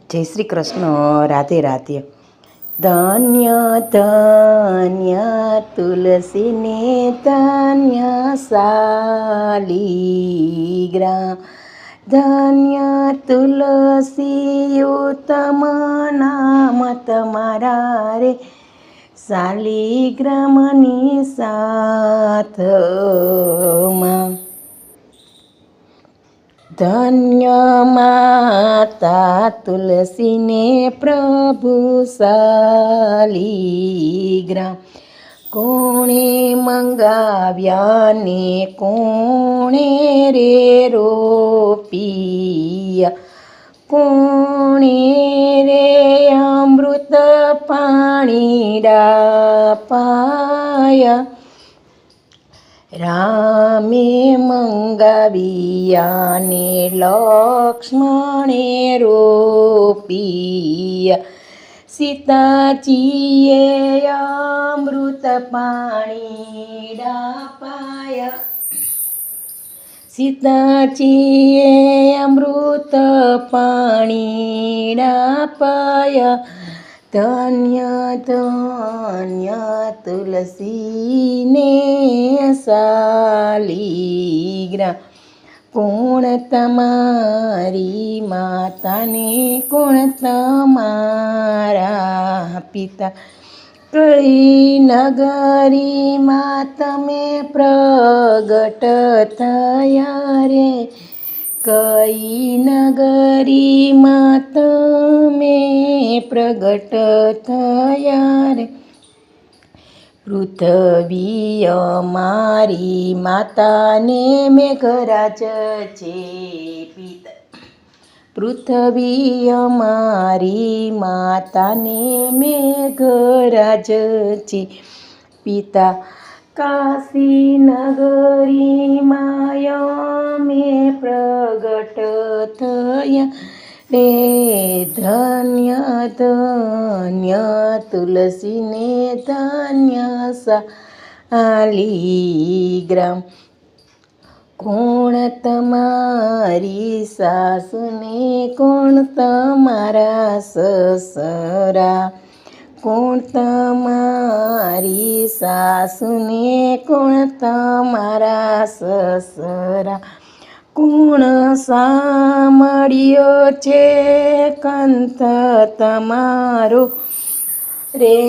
જય શ્રી કૃષ્ણ. રાધે રાધે. ધન્ય ધન્ય તુલસીને ધન્ય શાલિગ્રામ. ધન્ય તુલસી ઉત્તમ નામ તમારા રે, શાલિગ્રામની સાથમાં. ધન્ય માતા તુલસીને પ્રભુ શાલિગ્રામ. કોણે મંગાવ્યા ને કોણે રે રોપિયા, કોણે રે અમૃત પાણી ડાપાયા. રામે મંગાવ્યા ને લક્ષ્મણે રોપિયા, સીતાજીએ અમૃત પાણી ડાપાયા. સીતાજીએ અમૃત પાણી ડાપાયા. ધન્ય ધન્ય તુલસીને શાલિગ્રામ. કોણ તમારી માતાને કોણ તમારા પિતા, કઈ નગરીમાં તમે પ્રગટ થયા રે, કઈ નગરીમાં તમે પ્રગટ થયા રે. પૃથ્વી અમારી માતાને મેઘરાજ છે પિતા, પૃથ્વી અમારી માતાને મેઘરાજ છે પિતા. કાશી નગરીમાં અમે પ્રગટ થયા રે. ધન્ય ધન્ય તુલસીને ધન્ય શાલિગ્રામ. કોણ તમારી સાસુને કોણ તમારા સસરા, કોણ તમારી સાસુને કોણ તમારા સસરા. કોણ સાંભળ્યો છે કંથ તમારો રે,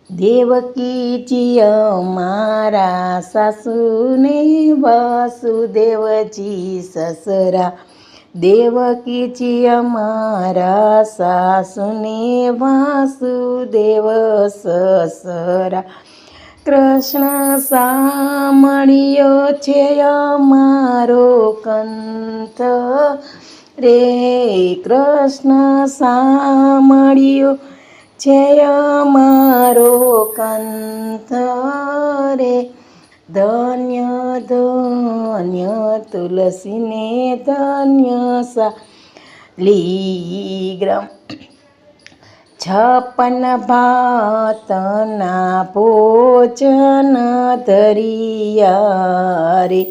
દેવકીજી અમારા સાસુને વાસુદેવજી સસરા, દેવકીજી અમારા સાસુને વાસુદેવ સસરા. કૃષ્ણ સાંભળ્યો છે અમારો કંથ રે, કૃષ્ણ સાંભળ્યો છે અમારો કંથ રે. ધન્ય ધન્ય તુલસીને ધન્ય શાલિગ્રામ. 56 ભાતના ભોજન ધરિયા રે,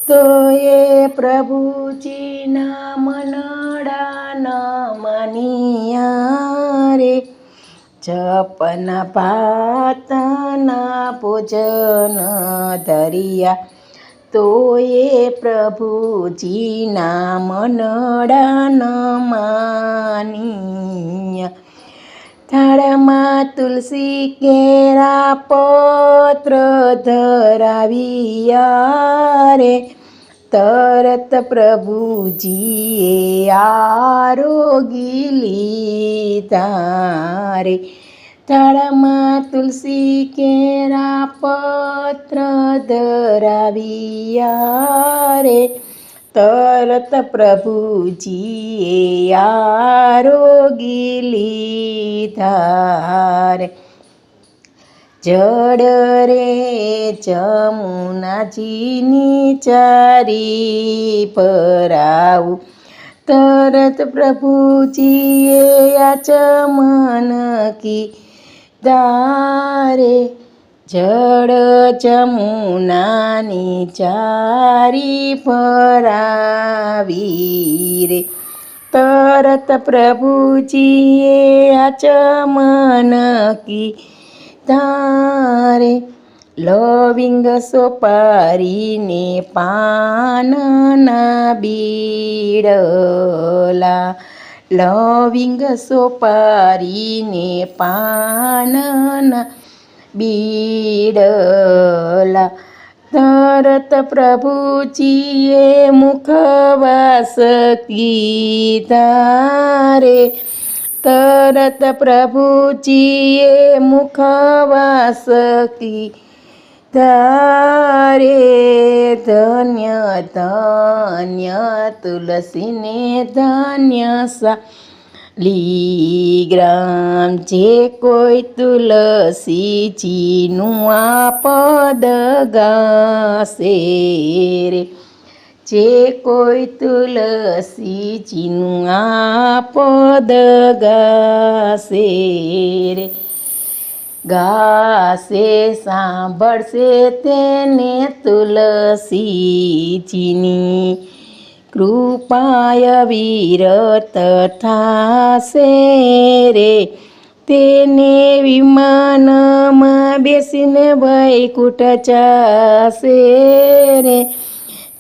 તો એ પ્રભુજીના મનડા ન માનિયા રે. 56 ભાતના ભોજન ધરિયા, તો એ પ્રભુજીના મનડા ન માનિયા. થાળમાં તુલસી કેરા પત્ર ધરાવ્યા રે, તરત પ્રભુજીએ આરોગી લીધા રે. થાળમાં તુલસી કેરા પત્ર ધરાવ્યા રે, તરત પ્રભુજીએ આરોગી લીધા રે. જડ રે જમુનાજીની ચારી ભરાવું, તરત પ્રભુજીએ આચમન કીધા રે. જળ જમુનાની ચારી ભરાવી રે, તરત પ્રભુજીએ આચમન કીધારે, લવિંગ સોપારીને પાનના બીડલા, લવિંગ સોપારીને પાનના બીડલા, તરત પ્રભુજીએ મુખવાસ કીધારે, તરત પ્રભુજીએ મુખવાસ કીધારે, ધન્ય ધન્ય તુલસીને ધન્ય શાલિગ્રામ, જે કોઈ તુલસીજીનું આ પદ ગાશે રે, જે કોઈ તુલસીજીનું આ પદ ગાશે રે, ગાશે સાંભળશે તેને તુલસીજીની કૃપાય વિરત થાશે રે, તેને વિમાનમાં બેસીને વૈકુંઠ જાશે રે,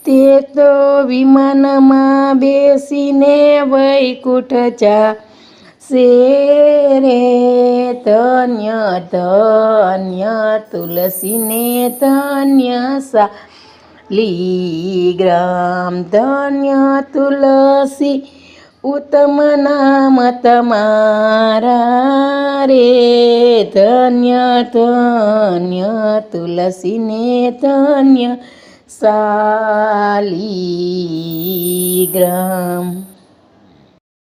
તે તો વિમાનમાં બેસીને વૈકુંઠ જાશે રે, ધન્ય ધન્ય તુલસીને ધન્ય શાલિગ્રામ, ધન્ય તુલસી ઉત્તમ નામ તમારા રે, ધન્ય ધન્ય તુલસીને ધન્ય શાલિગ્રામ.